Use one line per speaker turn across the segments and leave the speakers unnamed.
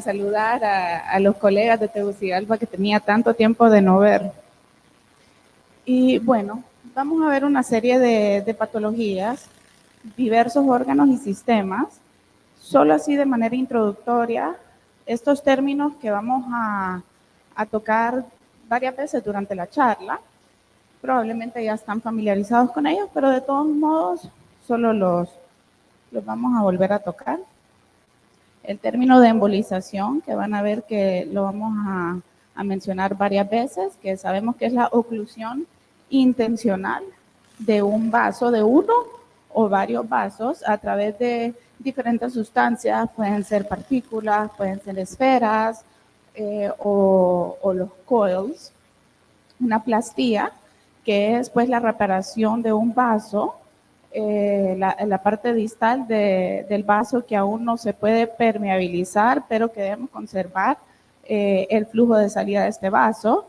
saludar a los colegas de Tegucigalpa que tenía tanto tiempo de no ver. Y bueno, vamos a ver una serie de patologías, diversos órganos y sistemas, solo así de manera introductoria, estos términos que vamos a tocar varias veces durante la charla, probablemente ya están familiarizados con ellos, pero de todos modos solo los vamos a volver a tocar. El término de embolización, que van a ver que lo vamos a mencionar varias veces, que sabemos que es la oclusión intencional de un vaso, de uno o varios vasos, a través de diferentes sustancias, pueden ser partículas, pueden ser esferas o los coils. Una plastía, que es pues la reparación de un vaso, la parte distal del vaso que aún no se puede permeabilizar, pero que debemos conservar el flujo de salida de este vaso.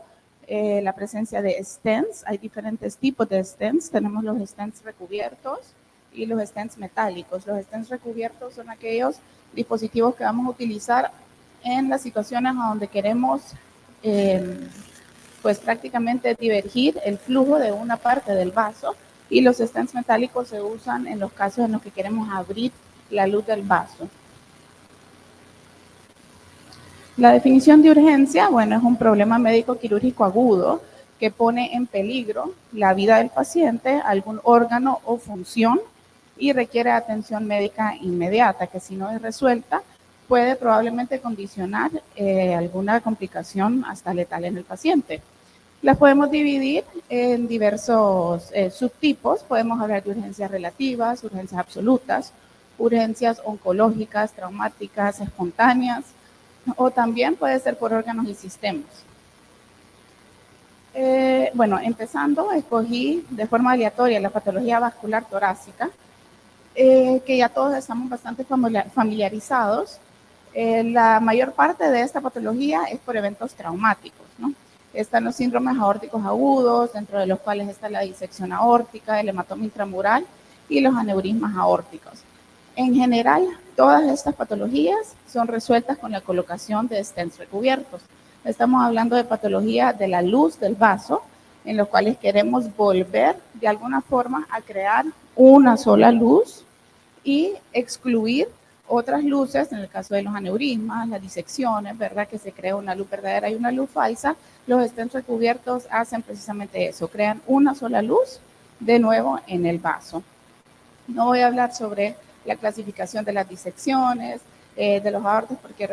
La presencia de stents, hay diferentes tipos de stents, tenemos los stents recubiertos y los stents metálicos. Los stents recubiertos son aquellos dispositivos que vamos a utilizar en las situaciones a donde queremos pues prácticamente divergir el flujo de una parte del vaso, y los stents metálicos se usan en los casos en los que queremos abrir la luz del vaso. La definición de urgencia, bueno, es un problema médico quirúrgico agudo que pone en peligro la vida del paciente, algún órgano o función, y requiere atención médica inmediata, que si no es resuelta, puede probablemente condicionar alguna complicación hasta letal en el paciente. Las podemos dividir en diversos subtipos. Podemos hablar de urgencias relativas, urgencias absolutas, urgencias oncológicas, traumáticas, espontáneas, o también puede ser por órganos y sistemas. Bueno, empezando, escogí de forma aleatoria la patología vascular torácica, que ya todos estamos bastante familiarizados. La mayor parte de esta patología es por eventos traumáticos, ¿no? Están los síndromes aórticos agudos, dentro de los cuales está la disección aórtica, el hematoma intramural y los aneurismas aórticos. En general, todas estas patologías son resueltas con la colocación de stents recubiertos. Estamos hablando de patología de la luz del vaso, en los cuales queremos volver de alguna forma a crear una sola luz y excluir otras luces, en el caso de los aneurismas, las disecciones, ¿verdad? Que se crea una luz verdadera y una luz falsa. Los stents recubiertos hacen precisamente eso, crean una sola luz de nuevo en el vaso. No voy a hablar sobre la clasificación de las disecciones, de los abortos, porque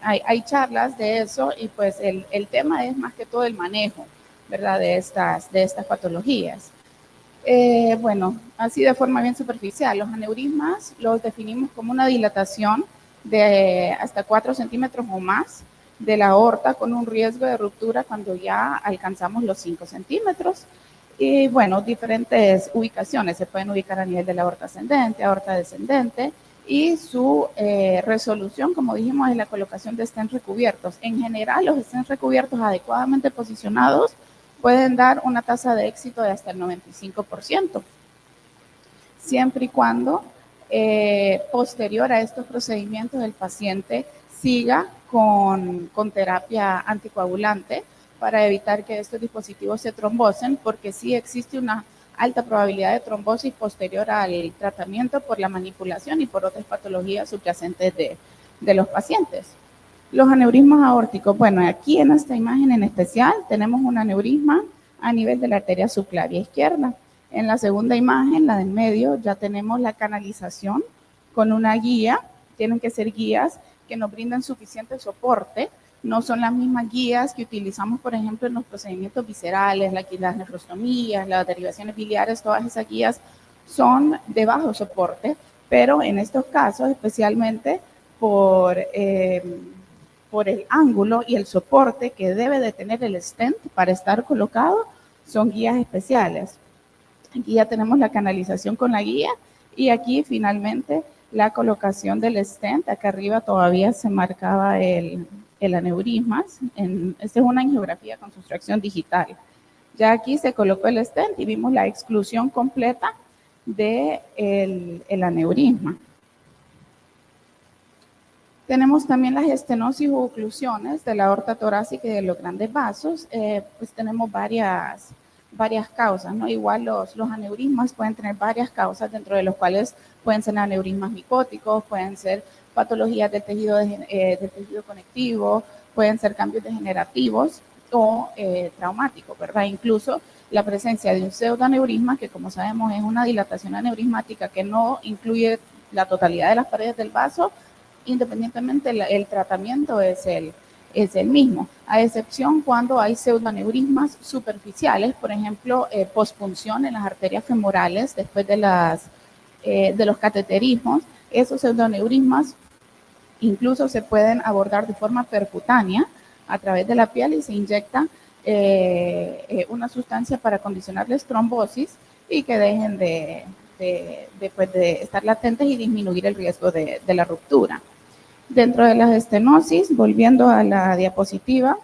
hay charlas de eso, y pues el tema es más que todo el manejo, ¿verdad? De estas patologías. Bueno, así de forma bien superficial, los aneurismas los definimos como una dilatación de hasta 4 centímetros o más de la aorta, con un riesgo de ruptura cuando ya alcanzamos los 5 centímetros. Y bueno, diferentes ubicaciones se pueden ubicar a nivel de la aorta ascendente, aorta descendente, y su resolución, como dijimos, es la colocación de stents recubiertos. En general, los stents recubiertos adecuadamente posicionados pueden dar una tasa de éxito de hasta el 95%, siempre y cuando posterior a estos procedimientos el paciente siga con terapia anticoagulante para evitar que estos dispositivos se trombosen, porque sí existe una alta probabilidad de trombosis posterior al tratamiento por la manipulación y por otras patologías subyacentes de los pacientes. Los aneurismas aórticos, bueno, aquí en esta imagen en especial tenemos un aneurisma a nivel de la arteria subclavia izquierda. En la segunda imagen, la del medio, ya tenemos la canalización con una guía. Tienen que ser guías que nos brindan suficiente soporte. No son las mismas guías que utilizamos, por ejemplo, en los procedimientos viscerales, las nefrostomías, las derivaciones biliares. Todas esas guías son de bajo soporte, pero en estos casos, especialmente por el ángulo y el soporte que debe de tener el stent para estar colocado, son guías especiales. Aquí ya tenemos la canalización con la guía, y aquí finalmente la colocación del stent. Acá arriba todavía se marcaba el aneurisma. Esta es una angiografía con sustracción digital. Ya aquí se colocó el stent y vimos la exclusión completa del aneurisma. Tenemos también las estenosis u oclusiones de la aorta torácica y de los grandes vasos. Pues tenemos varias causas, ¿no? Igual los aneurismas pueden tener varias causas, dentro de los cuales pueden ser aneurismas micóticos, pueden ser patologías del tejido conectivo, pueden ser cambios degenerativos o traumáticos, ¿verdad? Incluso la presencia de un pseudoaneurisma, que como sabemos es una dilatación aneurismática que no incluye la totalidad de las paredes del vaso, independientemente el tratamiento es el mismo, a excepción cuando hay pseudoaneurismas superficiales, por ejemplo, pospunción en las arterias femorales después de los cateterismos. Esos pseudoaneurismas incluso se pueden abordar de forma percutánea a través de la piel y se inyecta una sustancia para condicionarles trombosis y que dejen de estar latentes y disminuir el riesgo de la ruptura. Dentro de las estenosis, volviendo a la diapositiva,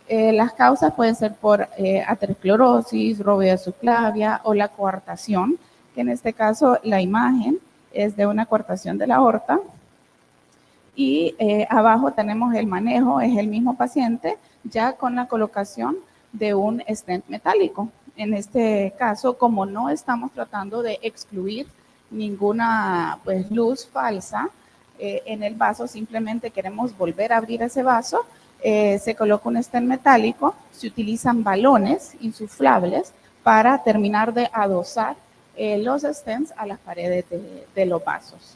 las causas pueden ser por aterosclerosis, róbida subclavia o la coartación, que en este caso la imagen es de una coartación de la aorta. Y abajo tenemos el manejo, es el mismo paciente, ya con la colocación de un stent metálico. En este caso, como no estamos tratando de excluir ninguna pues, luz falsa en el vaso, simplemente queremos volver a abrir ese vaso, se coloca un stent metálico, se utilizan balones insuflables para terminar de adosar los stents a las paredes de los vasos.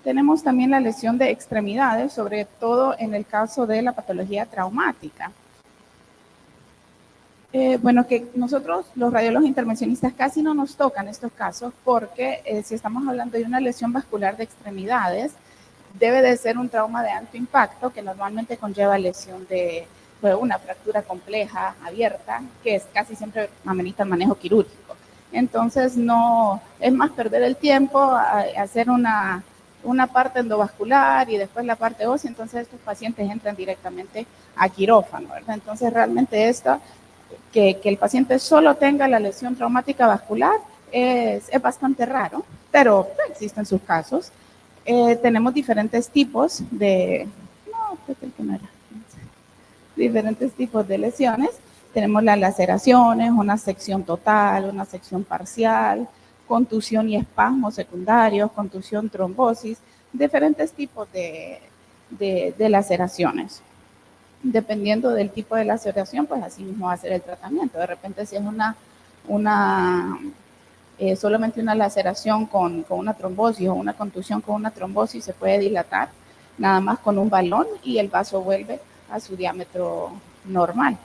Tenemos también la lesión de extremidades, sobre todo en el caso de la patología traumática. Bueno, que nosotros los radiólogos intervencionistas casi no nos tocan estos casos porque si estamos hablando de una lesión vascular de extremidades, debe de ser un trauma de alto impacto que normalmente conlleva lesión de una fractura compleja, abierta, que es casi siempre amerita el manejo quirúrgico. Entonces, no es más perder el tiempo a hacer una parte endovascular y después la parte ósea, entonces estos pacientes entran directamente a quirófano, ¿verdad? Entonces, realmente que el paciente solo tenga la lesión traumática vascular es bastante raro, pero existen sus casos. Tenemos diferentes tipos diferentes tipos de lesiones. Tenemos las laceraciones, una sección total, una sección parcial, contusión y espasmos secundarios, contusión, trombosis, diferentes tipos de laceraciones. Dependiendo del tipo de laceración, pues así mismo va a ser el tratamiento. De repente, si es solamente una laceración con una trombosis o una contusión con una trombosis, se puede dilatar nada más con un balón y el vaso vuelve a su diámetro normal.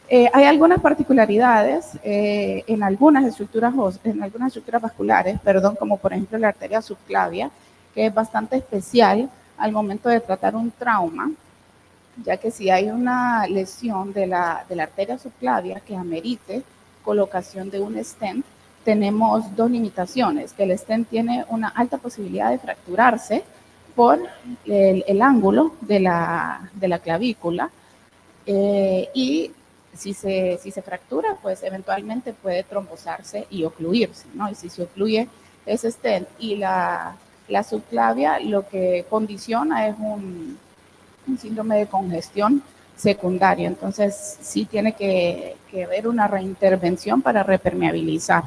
Hay algunas particularidades en algunas estructuras vasculares, como por ejemplo la arteria subclavia, que es bastante especial al momento de tratar un trauma, ya que si hay una lesión de la arteria subclavia que amerite colocación de un stent, tenemos dos limitaciones, que el stent tiene una alta posibilidad de fracturarse por el ángulo de la clavícula y si se fractura, pues eventualmente puede trombosarse y ocluirse, ¿no? Y si se ocluye ese stent y la subclavia, lo que condiciona es un síndrome de congestión secundario. Entonces, sí tiene que haber una reintervención para repermeabilizar.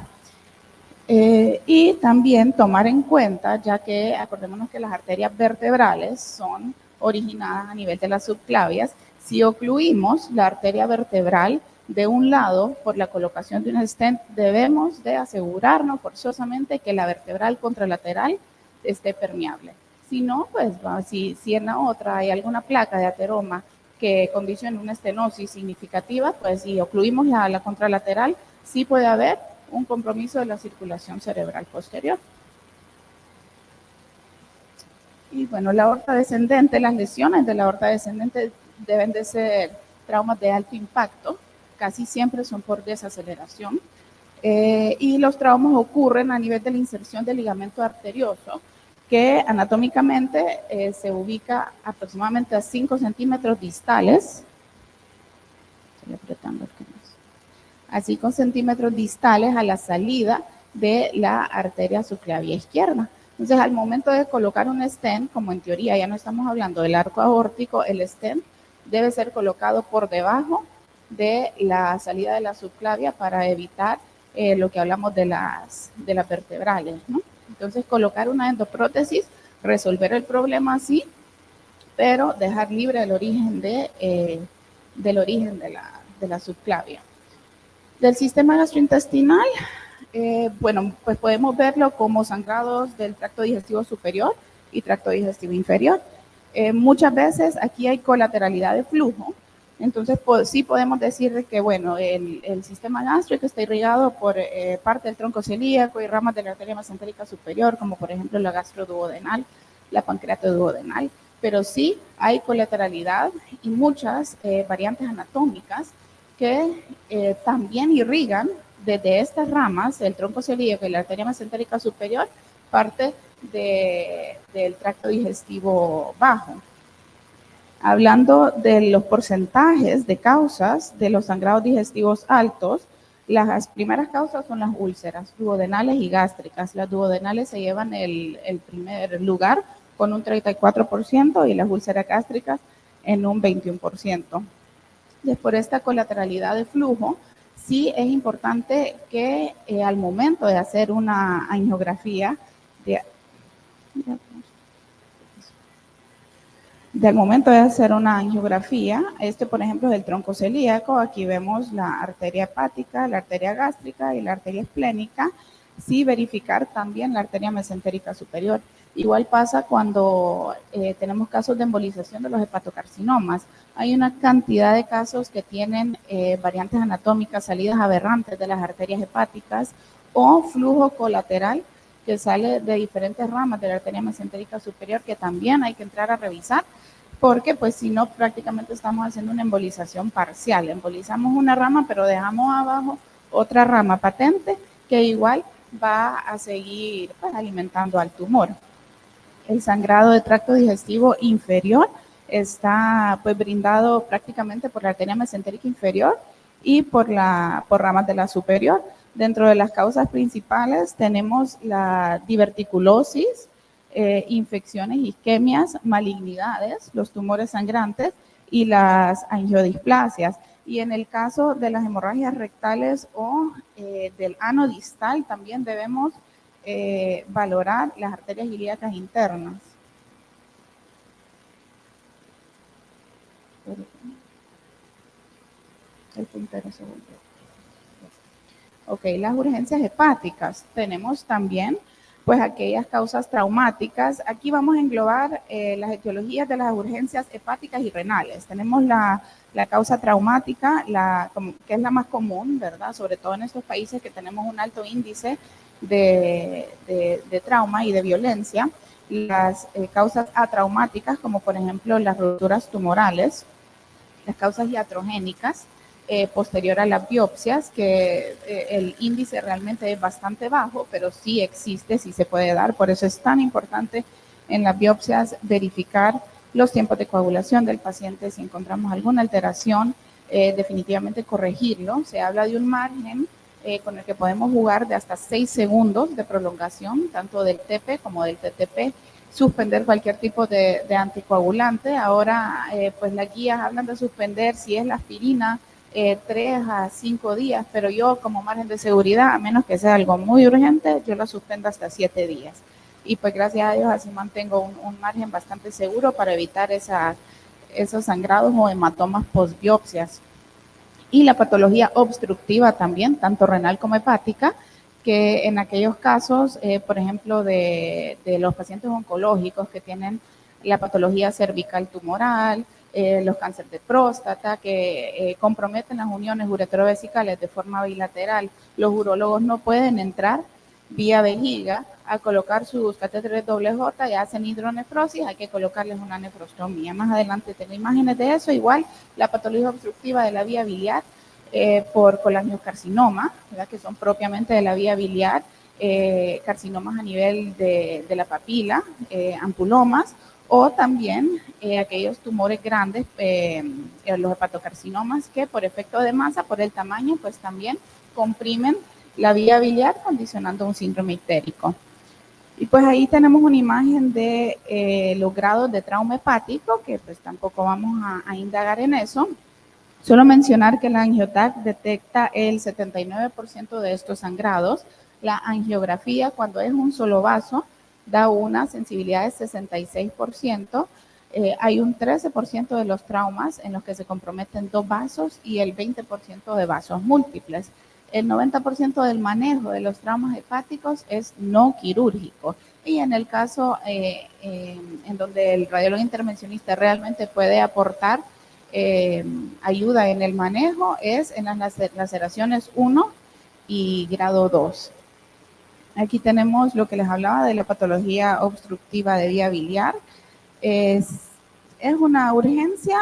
Y también tomar en cuenta, ya que acordémonos que las arterias vertebrales son originadas a nivel de las subclavias, si ocluimos la arteria vertebral de un lado por la colocación de un stent, debemos de asegurarnos forzosamente que la vertebral contralateral esté permeable. Si no, pues si en la otra hay alguna placa de ateroma que condicione una estenosis significativa, pues si ocluimos la contralateral, sí puede haber un compromiso de la circulación cerebral posterior. Y bueno, la aorta descendente, las lesiones de la aorta descendente deben de ser traumas de alto impacto, casi siempre son por desaceleración, y los traumas ocurren a nivel de la inserción del ligamento arterioso, que anatómicamente se ubica aproximadamente a 5 centímetros distales, estoy apretando aquí más, a 5 centímetros distales a la salida de la arteria subclavia izquierda. Entonces, al momento de colocar un stent, como en teoría ya no estamos hablando del arco aórtico, el stent debe ser colocado por debajo de la salida de la subclavia para evitar lo que hablamos de las vertebrales, ¿no? Entonces, colocar una endoprótesis, resolver el problema así, pero dejar libre el origen del origen de la subclavia. Del sistema gastrointestinal, bueno, pues podemos verlo como sangrados del tracto digestivo superior y tracto digestivo inferior. Muchas veces aquí hay colateralidad de flujo, entonces sí podemos decir que, bueno, el sistema gástrico está irrigado por parte del tronco celíaco y ramas de la arteria mesentérica superior, como por ejemplo la gastroduodenal, la pancreatoduodenal, pero sí hay colateralidad y muchas variantes anatómicas que también irrigan desde estas ramas, el tronco celíaco y la arteria mesentérica superior, parte del tracto digestivo bajo. Hablando de los porcentajes de causas de los sangrados digestivos altos, las primeras causas son las úlceras duodenales y gástricas. Las duodenales se llevan el primer lugar con un 34% y las úlceras gástricas en un 21%. Por esta colateralidad de flujo, sí es importante que al momento de hacer una angiografía, del momento de hacer una angiografía, por ejemplo es el tronco celíaco, aquí vemos la arteria hepática, la arteria gástrica y la arteria esplénica, sí verificar también la arteria mesentérica superior. Igual pasa cuando tenemos casos de embolización de los hepatocarcinomas. Hay una cantidad de casos que tienen variantes anatómicas, salidas aberrantes de las arterias hepáticas o flujo colateral que sale de diferentes ramas de la arteria mesentérica superior que también hay que entrar a revisar, porque pues si no prácticamente estamos haciendo una embolización parcial. Embolizamos una rama pero dejamos abajo otra rama patente que igual va a seguir pues, alimentando al tumor. El sangrado de tracto digestivo inferior está pues brindado prácticamente por la arteria mesentérica inferior y por ramas de la superior. Dentro de las causas principales tenemos la diverticulosis, infecciones, isquemias, malignidades, los tumores sangrantes y las angiodisplasias. Y en el caso de las hemorragias rectales o del ano distal también debemos valorar las arterias ilíacas internas. El puntero se volvió. Ok, las urgencias hepáticas. Tenemos también pues aquellas causas traumáticas. Aquí vamos a englobar las etiologías de las urgencias hepáticas y renales. Tenemos la causa traumática, que es la más común, ¿verdad? Sobre todo en estos países que tenemos un alto índice de trauma y de violencia. Las causas atraumáticas, como por ejemplo las rupturas tumorales, las causas iatrogénicas, posterior a las biopsias, que el índice realmente es bastante bajo, pero sí existe, sí se puede dar. Por eso es tan importante en las biopsias verificar los tiempos de coagulación del paciente. Si encontramos alguna alteración, definitivamente corregirlo. Se habla de un margen con el que podemos jugar de hasta 6 segundos de prolongación, tanto del TP como del TTP, suspender cualquier tipo de anticoagulante. Ahora, pues las guías hablan de suspender si es la aspirina 3 a 5 días, pero yo como margen de seguridad, a menos que sea algo muy urgente, yo la suspendo hasta 7 días. Y pues gracias a Dios así mantengo un margen bastante seguro para evitar esos sangrados o hematomas postbiopsias. Y la patología obstructiva también, tanto renal como hepática, que en aquellos casos, por ejemplo, de los pacientes oncológicos que tienen la patología cervical tumoral, los cánceres de próstata que comprometen las uniones uretrovesicales de forma bilateral, los urólogos no pueden entrar vía vejiga a colocar sus catéteres WJ y hacen hidronefrosis, hay que colocarles una nefrostomía. Más adelante tengo imágenes de eso. Igual la patología obstructiva de la vía biliar por colangiocarcinoma, ¿verdad? Que son propiamente de la vía biliar, carcinomas a nivel de la papila, ampulomas, o también aquellos tumores grandes, los hepatocarcinomas, que por efecto de masa, por el tamaño, pues también comprimen la vía biliar, condicionando un síndrome ictérico. Y pues ahí tenemos una imagen de los grados de trauma hepático, que pues tampoco vamos a indagar en eso. Solo mencionar que la angioTAC detecta el 79% de estos sangrados. La angiografía, cuando es un solo vaso, da una sensibilidad de 66%. Hay un 13% de los traumas en los que se comprometen dos vasos y el 20% de vasos múltiples. El 90% del manejo de los traumas hepáticos es no quirúrgico. Y en el caso en donde el radiólogo intervencionista realmente puede aportar ayuda en el manejo es en las laceraciones 1 y grado 2. Aquí tenemos lo que les hablaba de la patología obstructiva de vía biliar. ¿Es una urgencia?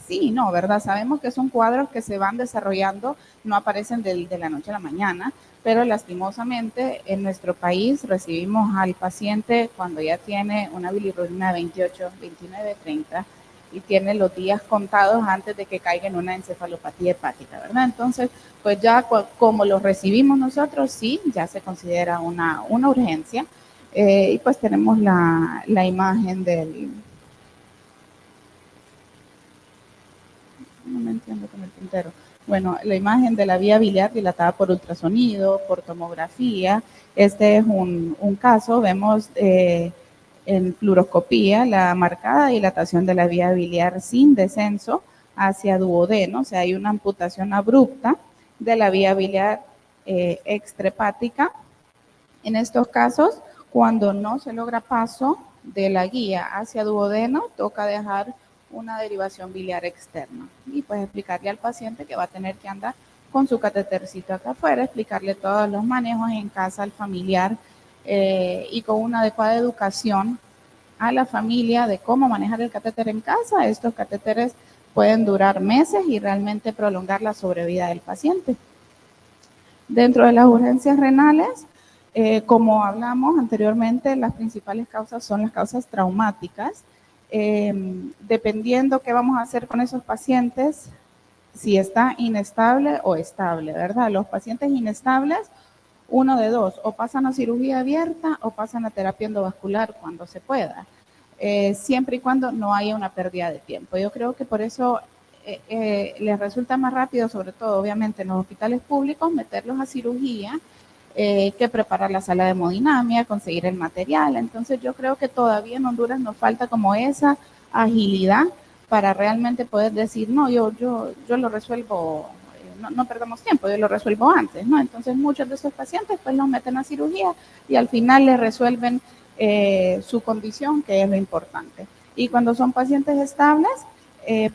Sí, no, ¿verdad? Sabemos que son cuadros que se van desarrollando, no aparecen de la noche a la mañana, pero lastimosamente en nuestro país recibimos al paciente cuando ya tiene una bilirrubina de 28, 29, 30 y tiene los días contados antes de que caiga en una encefalopatía hepática, ¿verdad? Entonces, pues ya como lo recibimos nosotros, sí, ya se considera una urgencia. Y pues tenemos la imagen del... No me entiendo con el puntero. Bueno, la imagen de la vía biliar dilatada por ultrasonido, por tomografía. Este es un caso, vemos en fluoroscopía la marcada dilatación de la vía biliar sin descenso hacia duodeno, o sea, hay una amputación abrupta de la vía biliar extrahepática. En estos casos, cuando no se logra paso de la guía hacia duodeno, toca dejar una derivación biliar externa. Y pues explicarle al paciente que va a tener que andar con su catetercito acá afuera, explicarle todos los manejos en casa al familiar y con una adecuada educación a la familia de cómo manejar el catéter en casa. Estos catéteres pueden durar meses y realmente prolongar la sobrevida del paciente. Dentro de las urgencias renales, como hablamos anteriormente, las principales causas son las causas traumáticas. Dependiendo qué vamos a hacer con esos pacientes, si está inestable o estable, ¿verdad? Los pacientes inestables, uno de dos, o pasan a cirugía abierta o pasan a terapia endovascular cuando se pueda, siempre y cuando no haya una pérdida de tiempo. Yo creo que por eso les resulta más rápido, sobre todo obviamente en los hospitales públicos, meterlos a cirugía que preparar la sala de hemodinamia, conseguir el material. Entonces yo creo que todavía en Honduras nos falta como esa agilidad para realmente poder decir, no, yo lo resuelvo, no perdamos tiempo, yo lo resuelvo antes, ¿no? Entonces muchos de esos pacientes pues los meten a cirugía y al final les resuelven su condición, que es lo importante. Y cuando son pacientes estables,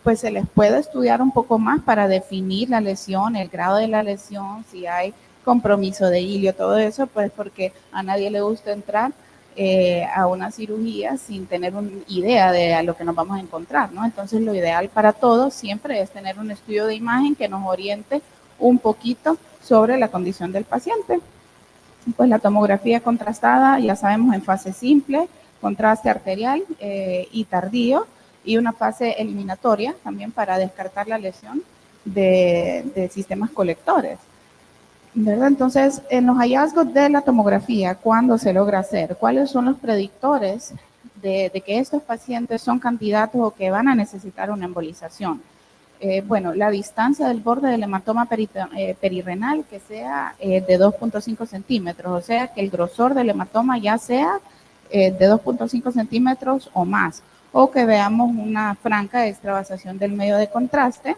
pues se les puede estudiar un poco más para definir la lesión, el grado de la lesión, si hay compromiso de hilio, todo eso, pues porque a nadie le gusta entrar a una cirugía sin tener una idea de a lo que nos vamos a encontrar, ¿no? Entonces lo ideal para todos siempre es tener un estudio de imagen que nos oriente un poquito sobre la condición del paciente. Pues la tomografía contrastada, ya sabemos, en fase simple, contraste arterial y tardío, y una fase eliminatoria también para descartar la lesión de sistemas colectores, ¿verdad? Entonces, en los hallazgos de la tomografía, ¿cuándo se logra hacer? ¿Cuáles son los predictores de que estos pacientes son candidatos o que van a necesitar una embolización? Bueno, la distancia del borde del hematoma perirrenal que sea de 2.5 centímetros, o sea que el grosor del hematoma ya sea de 2.5 centímetros o más, o que veamos una franca extravasación del medio de contraste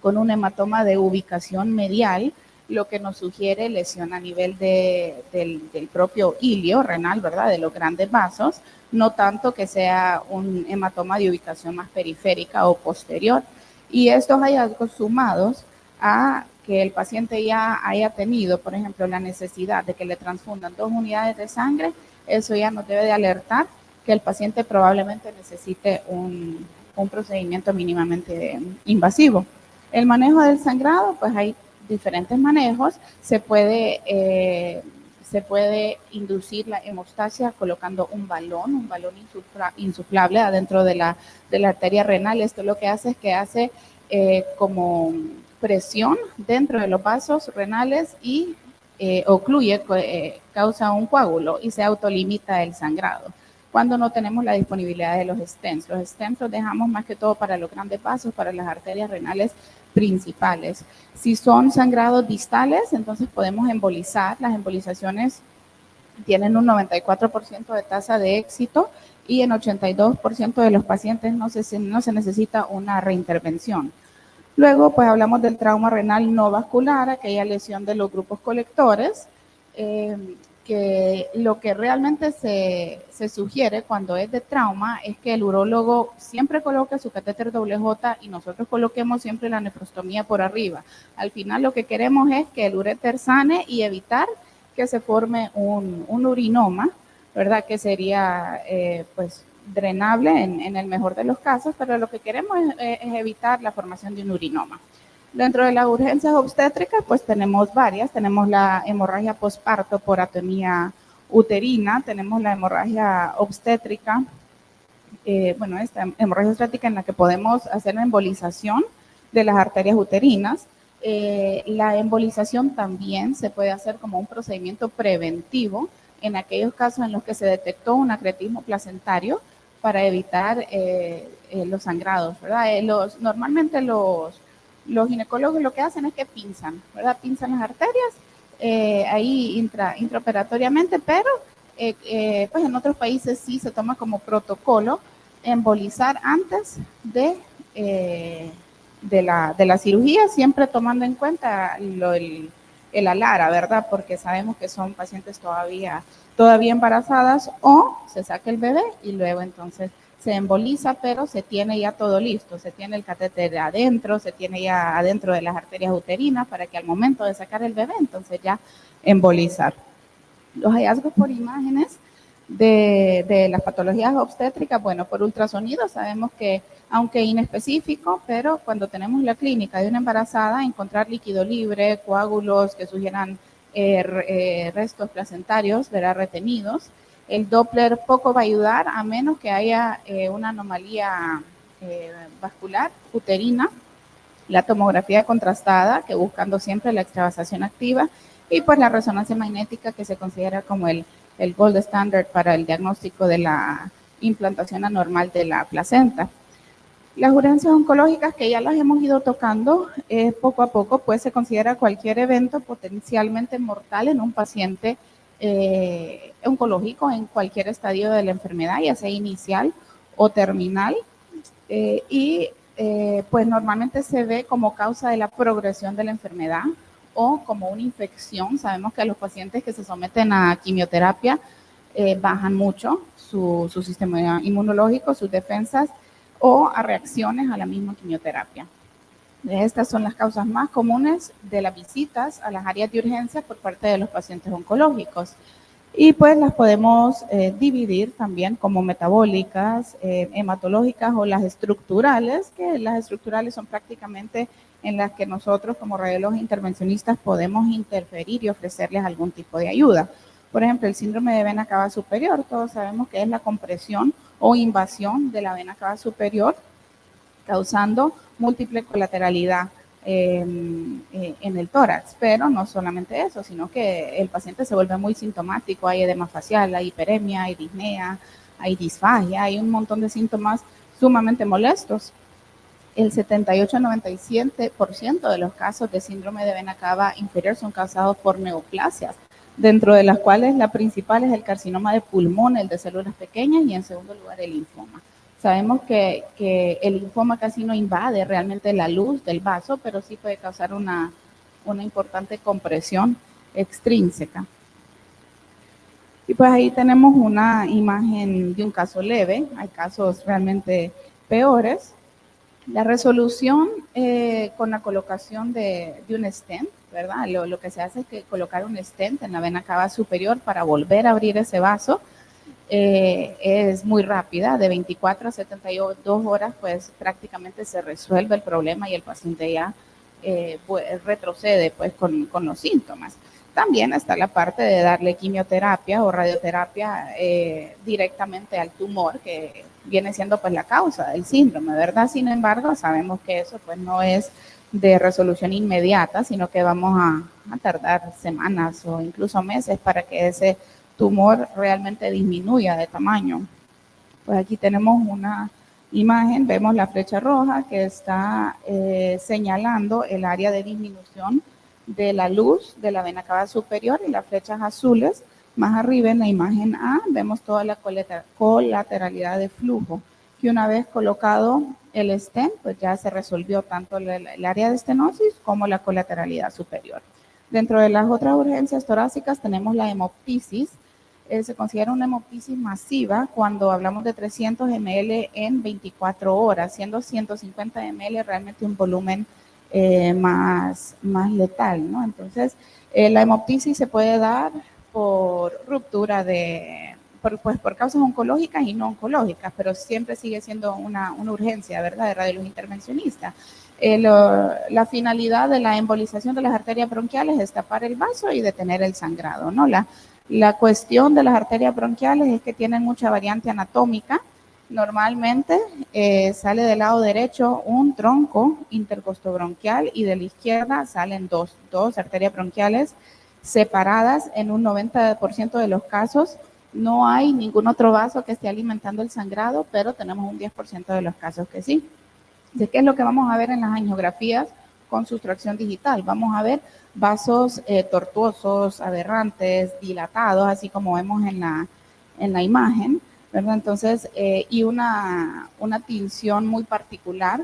con un hematoma de ubicación medial, lo que nos sugiere lesión a nivel del propio hilio renal, ¿verdad? De los grandes vasos, no tanto que sea un hematoma de ubicación más periférica o posterior. Y estos hallazgos sumados a que el paciente ya haya tenido, por ejemplo, la necesidad de que le transfundan 2 unidades de sangre, eso ya nos debe de alertar que el paciente probablemente necesite un procedimiento mínimamente invasivo. El manejo del sangrado, pues hay diferentes manejos. Se puede inducir la hemostasia colocando un balón insuflable adentro de la arteria renal. Esto lo que hace es que hace como presión dentro de los vasos renales y ocluye, causa un coágulo y se autolimita el sangrado. Cuando no tenemos la disponibilidad de los stents. Los stents los dejamos más que todo para los grandes vasos, para las arterias renales principales. Si son sangrados distales, entonces podemos embolizar. Las embolizaciones tienen un 94% de tasa de éxito y en 82% de los pacientes no se necesita una reintervención. Luego, pues hablamos del trauma renal no vascular, aquella lesión de los grupos colectores, que lo que realmente se sugiere cuando es de trauma es que el urólogo siempre coloque su catéter WJ y nosotros coloquemos siempre la nefrostomía por arriba. Al final lo que queremos es que el uréter sane y evitar que se forme un urinoma, ¿verdad? Que sería, pues, drenable en el mejor de los casos, pero lo que queremos es evitar la formación de un urinoma. Dentro de las urgencias obstétricas, pues tenemos varias. Tenemos la hemorragia posparto por atonía uterina, tenemos la hemorragia obstétrica, esta hemorragia obstétrica en la que podemos hacer una embolización de las arterias uterinas. La embolización también se puede hacer como un procedimiento preventivo en aquellos casos en los que se detectó un acretismo placentario para evitar los sangrados, ¿verdad? Normalmente los ginecólogos lo que hacen es que pinzan, ¿verdad? Pinzan las arterias ahí intraoperatoriamente, pero pues en otros países sí se toma como protocolo embolizar antes de la cirugía, siempre tomando en cuenta el ALARA, ¿verdad? Porque sabemos que son pacientes todavía embarazadas, o se saca el bebé y luego entonces se emboliza, pero se tiene ya todo listo, se tiene el catéter adentro, se tiene ya adentro de las arterias uterinas para que al momento de sacar el bebé, entonces ya embolizar. Los hallazgos por imágenes de las patologías obstétricas, bueno, por ultrasonido sabemos que, aunque inespecífico, pero cuando tenemos la clínica de una embarazada, encontrar líquido libre, coágulos que sugieran restos placentarios, ¿verdad? Retenidos. El Doppler poco va a ayudar a menos que haya una anomalía vascular uterina. La tomografía contrastada, que buscando siempre la extravasación activa, y pues la resonancia magnética, que se considera como el gold standard para el diagnóstico de la implantación anormal de la placenta. Las urgencias oncológicas, que ya las hemos ido tocando poco a poco, pues se considera cualquier evento potencialmente mortal en un paciente oncológico en cualquier estadio de la enfermedad, ya sea inicial o terminal, pues normalmente se ve como causa de la progresión de la enfermedad o como una infección. Sabemos que los pacientes que se someten a quimioterapia bajan mucho su sistema inmunológico, sus defensas, o a reacciones a la misma quimioterapia. Estas son las causas más comunes de las visitas a las áreas de urgencia por parte de los pacientes oncológicos. Y pues las podemos dividir también como metabólicas, hematológicas o las estructurales, que las estructurales son prácticamente en las que nosotros como radiólogos intervencionistas podemos interferir y ofrecerles algún tipo de ayuda. Por ejemplo, el síndrome de vena cava superior, todos sabemos que es la compresión o invasión de la vena cava superior, causando múltiple colateralidad en el tórax, pero no solamente eso, sino que el paciente se vuelve muy sintomático, hay edema facial, hay hiperemia, hay disnea, hay disfagia, hay un montón de síntomas sumamente molestos. El 78-97% de los casos de síndrome de vena cava inferior son causados por neoplasias, dentro de las cuales la principal es el carcinoma de pulmón, el de células pequeñas, y en segundo lugar el linfoma. Sabemos que el linfoma casi no invade realmente la luz del vaso, pero sí puede causar una importante compresión extrínseca. Y pues ahí tenemos una imagen de un caso leve, hay casos realmente peores. La resolución con la colocación de un stent, ¿verdad? Lo que se hace es que colocar un stent en la vena cava superior para volver a abrir ese vaso. Es muy rápida, de 24 a 72 horas, pues prácticamente se resuelve el problema y el paciente ya retrocede pues con los síntomas. También está la parte de darle quimioterapia o radioterapia directamente al tumor, que viene siendo pues la causa del síndrome, ¿verdad? Sin embargo, sabemos que eso pues no es de resolución inmediata, sino que vamos a tardar semanas o incluso meses para que ese tumor realmente disminuya de tamaño. Pues aquí tenemos una imagen, vemos la flecha roja que está señalando el área de disminución de la luz de la vena cava superior, y las flechas azules más arriba en la imagen A vemos toda la colateralidad de flujo, que una vez colocado el stent, pues ya se resolvió tanto el área de estenosis como la colateralidad superior. Dentro de las otras urgencias torácicas tenemos la hemoptisis. Se considera una hemoptisis masiva cuando hablamos de 300 ml en 24 horas, siendo 150 ml realmente un volumen más letal, ¿no? Entonces, la hemoptisis se puede dar por ruptura por causas oncológicas y no oncológicas, pero siempre sigue siendo una urgencia, ¿verdad?, de radiología intervencionista. La finalidad de la embolización de las arterias bronquiales es tapar el vaso y detener el sangrado, ¿no? La cuestión de las arterias bronquiales es que tienen mucha variante anatómica. Normalmente sale del lado derecho un tronco intercostobronquial y de la izquierda salen dos arterias bronquiales separadas. En un 90% de los casos no hay ningún otro vaso que esté alimentando el sangrado, pero tenemos un 10% de los casos que sí. ¿De qué es lo que vamos a ver en las angiografías con sustracción digital? Vamos a ver vasos tortuosos, aberrantes, dilatados, así como vemos en la imagen, ¿verdad? Entonces, y una tinción muy particular,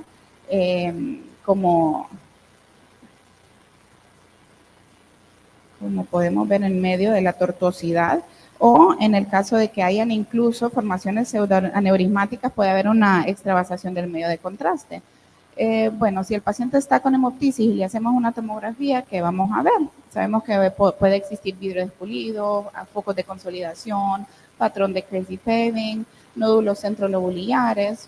como podemos ver en medio de la tortuosidad, o en el caso de que hayan incluso formaciones pseudoaneurismáticas, puede haber una extravasación del medio de contraste. Bueno, si el paciente está con hemoptisis y le hacemos una tomografía, ¿qué vamos a ver? Sabemos que puede existir vidrio despulido, focos de consolidación, patrón de crazy paving, nódulos centrolobuliares.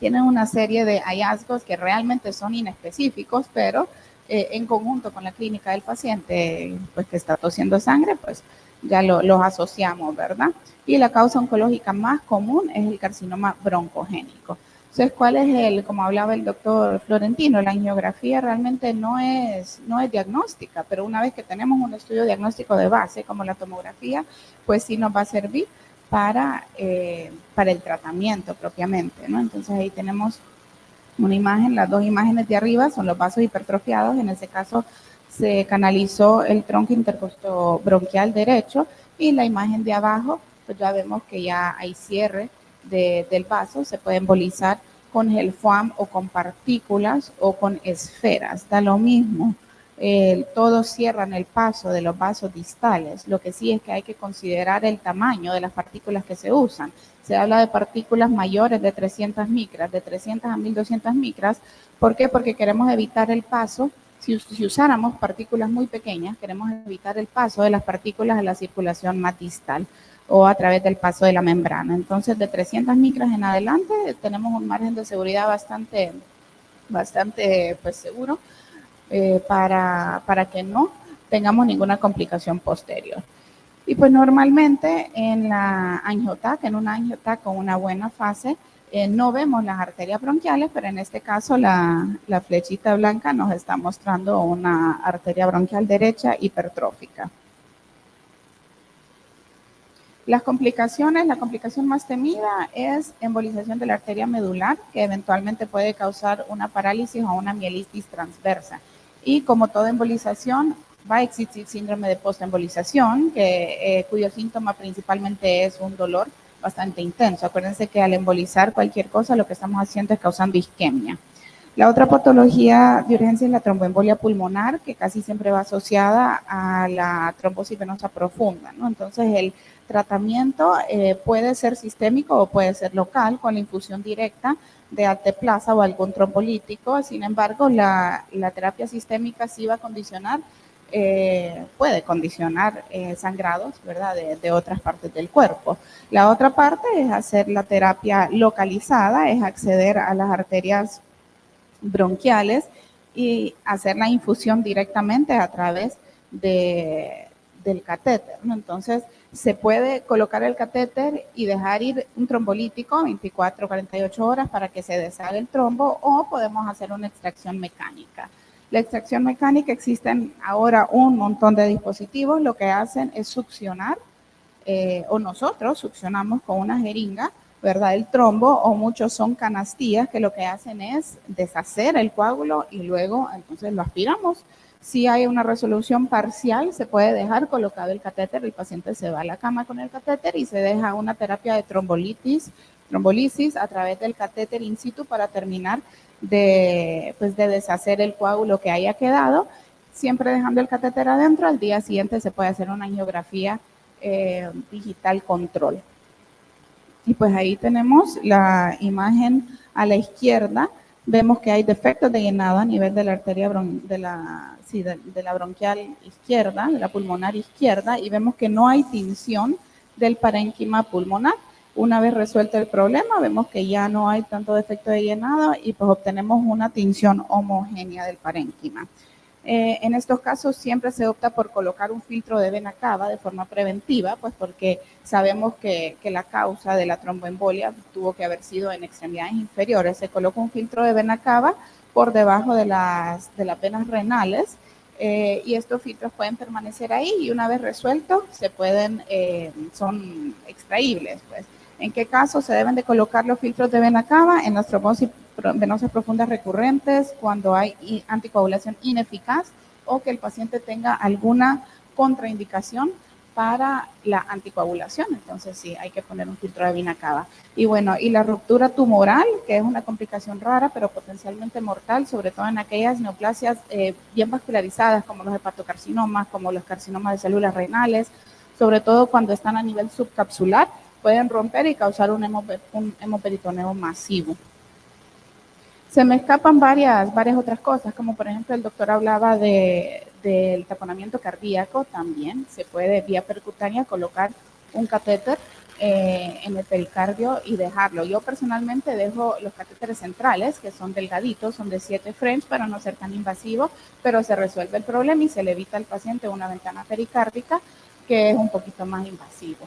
Tienen una serie de hallazgos que realmente son inespecíficos, pero en conjunto con la clínica del paciente, pues que está tosiendo sangre, pues ya los asociamos, ¿verdad? Y la causa oncológica más común es el carcinoma broncogénico. Entonces, ¿cuál es como hablaba el doctor Florentino? La angiografía realmente no es diagnóstica, pero una vez que tenemos un estudio diagnóstico de base, como la tomografía, pues sí nos va a servir para el tratamiento propiamente, ¿no? Entonces ahí tenemos una imagen, las dos imágenes de arriba son los vasos hipertrofiados. En ese caso se canalizó el tronco intercostobronquial derecho, y la imagen de abajo, pues ya vemos que ya hay cierre del vaso. Se puede embolizar con gel foam o con partículas o con esferas, da lo mismo. Todos cierran el paso de los vasos distales. Lo que sí es que hay que considerar el tamaño de las partículas que se usan. Se habla de partículas mayores de 300 micras, de 300 a 1200 micras. ¿Por qué? Porque queremos evitar el paso. Si usáramos partículas muy pequeñas, queremos evitar el paso de las partículas a la circulación más distal o a través del paso de la membrana. Entonces, de 300 micras en adelante tenemos un margen de seguridad bastante pues seguro, para que no tengamos ninguna complicación posterior. Y pues normalmente en una angioTAC con una buena fase, no vemos las arterias bronquiales, pero en este caso la flechita blanca nos está mostrando una arteria bronquial derecha hipertrófica. La complicación más temida es embolización de la arteria medular, que eventualmente puede causar una parálisis o una mielitis transversa. Y como toda embolización, va a existir síndrome de postembolización, cuyo síntoma principalmente es un dolor bastante intenso. Acuérdense que al embolizar cualquier cosa, lo que estamos haciendo es causando isquemia. La otra patología de urgencia es la tromboembolia pulmonar, que casi siempre va asociada a la trombosis venosa profunda, ¿no? Entonces, el tratamiento puede ser sistémico o puede ser local, con la infusión directa de alteplasa o algún trombolítico. Sin embargo, la terapia sistémica sí va a condicionar, puede condicionar sangrados, ¿verdad?, de otras partes del cuerpo. La otra parte es hacer la terapia localizada, es acceder a las arterias bronquiales y hacer la infusión directamente a través del catéter, ¿no? Entonces, se puede colocar el catéter y dejar ir un trombolítico 24, 48 horas para que se deshaga el trombo, o podemos hacer una extracción mecánica. La extracción mecánica, existen ahora un montón de dispositivos, lo que hacen es succionar, o nosotros succionamos con una jeringa, ¿verdad? El trombo, o muchos son canastillas que lo que hacen es deshacer el coágulo y luego entonces lo aspiramos. Si hay una resolución parcial, se puede dejar colocado el catéter, el paciente se va a la cama con el catéter y se deja una terapia de trombolisis a través del catéter in situ para terminar de deshacer el coágulo que haya quedado, siempre dejando el catéter adentro. Al día siguiente se puede hacer una angiografía digital control. Y pues ahí tenemos la imagen a la izquierda. Vemos que hay defectos de llenado a nivel de la arteria de la bronquial izquierda, de la pulmonar izquierda, y vemos que no hay tinción del parénquima pulmonar. Una vez resuelto el problema, vemos que ya no hay tanto defecto de llenado y pues obtenemos una tinción homogénea del parénquima. En estos casos siempre se opta por colocar un filtro de vena cava de forma preventiva, pues porque sabemos que la causa de la tromboembolia tuvo que haber sido en extremidades inferiores. Se coloca un filtro de vena cava por debajo de las venas renales, y estos filtros pueden permanecer ahí y una vez resueltos son extraíbles, pues. ¿En qué caso se deben de colocar los filtros de vena cava? En las trombosis venosas profundas recurrentes, cuando hay anticoagulación ineficaz o que el paciente tenga alguna contraindicación para la anticoagulación. Entonces sí, hay que poner un filtro de vena cava. Y bueno, y la ruptura tumoral, que es una complicación rara, pero potencialmente mortal, sobre todo en aquellas neoplasias bien vascularizadas, como los hepatocarcinomas, como los carcinomas de células renales, sobre todo cuando están a nivel subcapsular, pueden romper y causar un hemoperitoneo masivo. Se me escapan varias otras cosas, como por ejemplo el doctor hablaba del taponamiento cardíaco. También se puede vía percutánea colocar un catéter en el pericardio y dejarlo. Yo personalmente dejo los catéteres centrales, que son delgaditos, son de 7 French para no ser tan invasivo, pero se resuelve el problema y se le evita al paciente una ventana pericárdica que es un poquito más invasivo.